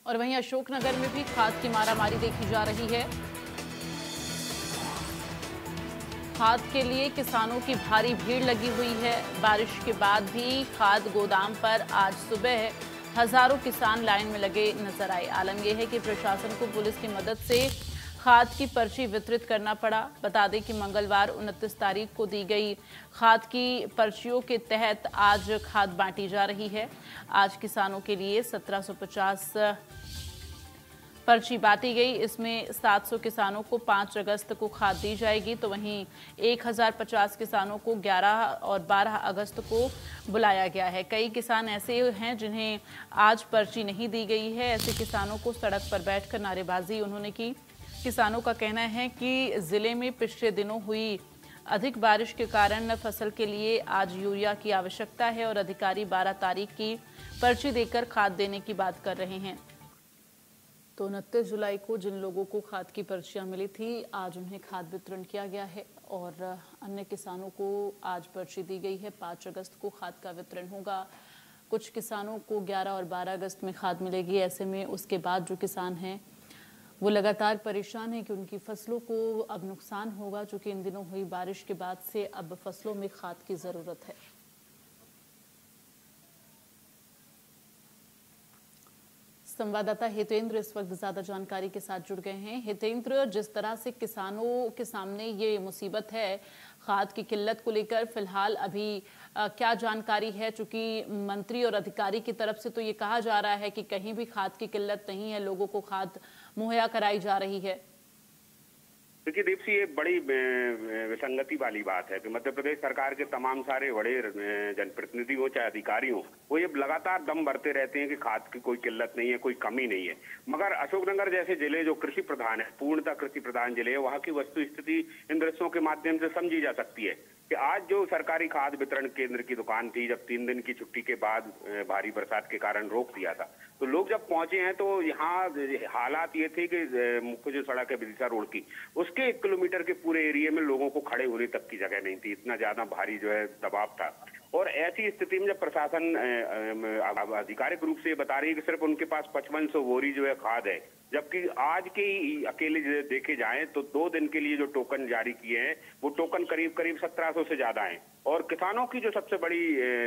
और वहीं अशोकनगर में भी खाद की मारामारी देखी जा रही है। खाद के लिए किसानों की भारी भीड़ लगी हुई है। बारिश के बाद भी खाद गोदाम पर आज सुबह हजारों किसान लाइन में लगे नजर आए। आलम यह है कि प्रशासन को पुलिस की मदद से खाद की पर्ची वितरित करना पड़ा। बता दें कि मंगलवार 29 तारीख को दी गई खाद की पर्चियों के तहत आज खाद बांटी जा रही है। आज किसानों के लिए 1750 पर्ची बांटी गई। इसमें 700 किसानों को 5 अगस्त को खाद दी जाएगी, तो वहीं 1050 किसानों को 11 और 12 अगस्त को बुलाया गया है। कई किसान ऐसे हैं जिन्हें आज पर्ची नहीं दी गई है। ऐसे किसानों को सड़क पर बैठकर नारेबाजी उन्होंने की। किसानों का कहना है कि जिले में पिछले दिनों हुई अधिक बारिश के कारण फसल के लिए आज यूरिया की आवश्यकता है और अधिकारी 12 तारीख की पर्ची देकर खाद देने की बात कर रहे हैं। तो 29 जुलाई को जिन लोगों को खाद की पर्चियां मिली थी, आज उन्हें खाद वितरण किया गया है और अन्य किसानों को आज पर्ची दी गई है। 5 अगस्त को खाद का वितरण होगा। कुछ किसानों को 11 और 12 अगस्त में खाद मिलेगी। ऐसे में उसके बाद जो किसान हैं वो लगातार परेशान हैं कि उनकी फसलों को अब नुकसान होगा, चूँकि इन दिनों हुई बारिश के बाद से अब फसलों में खाद की ज़रूरत है। संवाददाता हितेंद्र इस वक्त ज्यादा जानकारी के साथ जुड़ गए हैं। हितेंद्र, जिस तरह से किसानों के सामने ये मुसीबत है खाद की किल्लत को लेकर, फिलहाल अभी क्या जानकारी है? चूंकि मंत्री और अधिकारी की तरफ से तो ये कहा जा रहा है कि कहीं भी खाद की किल्लत नहीं है, लोगों को खाद मुहैया कराई जा रही है। देखिए दीप्ति, ये बड़ी विसंगति वाली बात है कि मध्य प्रदेश सरकार के तमाम सारे बड़े जनप्रतिनिधि हो चाहे अधिकारी हो, वो ये लगातार दम भरते रहते हैं कि खाद की कोई किल्लत नहीं है, कोई कमी नहीं है। मगर अशोकनगर जैसे जिले जो कृषि प्रधान है, पूर्णतः कृषि प्रधान जिले है, वहाँ की वस्तु स्थिति इन दृश्यों के माध्यम से समझी जा सकती है कि आज जो सरकारी खाद वितरण केंद्र की दुकान थी, जब 3 दिन की छुट्टी के बाद भारी बरसात के कारण रोक दिया था, तो लोग जब पहुंचे हैं तो यहाँ हालात ये थे कि मुख्य जो सड़क है विदिशा रोड की, उसके 1 किलोमीटर के पूरे एरिया में लोगों को खड़े होने तक की जगह नहीं थी। इतना ज्यादा भारी जो है दबाव था। और ऐसी स्थिति में जब प्रशासन आधिकारिक रूप से बता रही है कि सिर्फ उनके पास 5500 बोरी जो है खाद है, जबकि आज के अकेले देखे जाएं तो 2 दिन के लिए जो टोकन जारी किए हैं वो टोकन करीब 1700 से ज्यादा हैं। और किसानों की जो सबसे बड़ी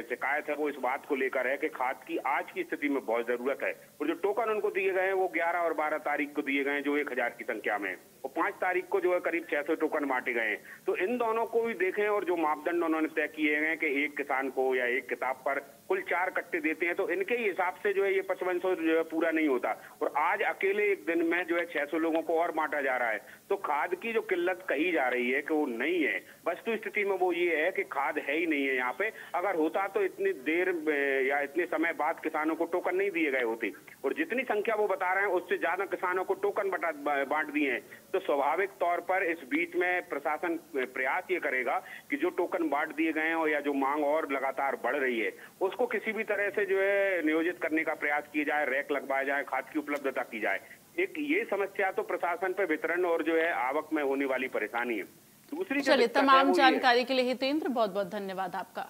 शिकायत है वो इस बात को लेकर है कि खाद की आज की स्थिति में बहुत जरूरत है। और जो टोकन उनको दिए गए हैं वो 11 और 12 तारीख को दिए गए हैं, जो 1000 की संख्या में, और 5 तारीख को जो है करीब 600 टोकन बांटे गए हैं। तो इन दोनों को भी देखें और जो मापदंड उन्होंने तय किए हैं कि एक किसान को या एक किताब पर कुल 4 कट्टे देते हैं, तो इनके हिसाब से जो है ये 5500 जो है पूरा नहीं होता। और आज अकेले एक दिन में जो है 600 लोगों को और बांटा जा रहा है। तो खाद की जो किल्लत कही जा रही है कि वो नहीं है, वस्तु स्थिति में वो ये है कि खाद है ही नहीं है यहाँ पे। अगर होता तो इतनी देर या इतने समय बाद किसानों को टोकन नहीं दिए गए होते। और जितनी संख्या वो बता रहे हैं उससे ज्यादा किसानों को टोकन बांट दिए हैं। तो स्वाभाविक तौर पर इस बीच में प्रशासन प्रयास ये करेगा कि जो टोकन बांट दिए गए हैं और या जो मांग और लगातार बढ़ रही है उसको किसी भी तरह से जो है नियोजित करने का प्रयास किया जाए, रैक लगवाया जाए, खाद की उपलब्धता की जाए। एक ये समस्या तो प्रशासन पर वितरण और जो है आवक में होने वाली परेशानी है। दूसरी चलिए, तमाम जानकारी के लिए हितेंद्र बहुत बहुत धन्यवाद आपका।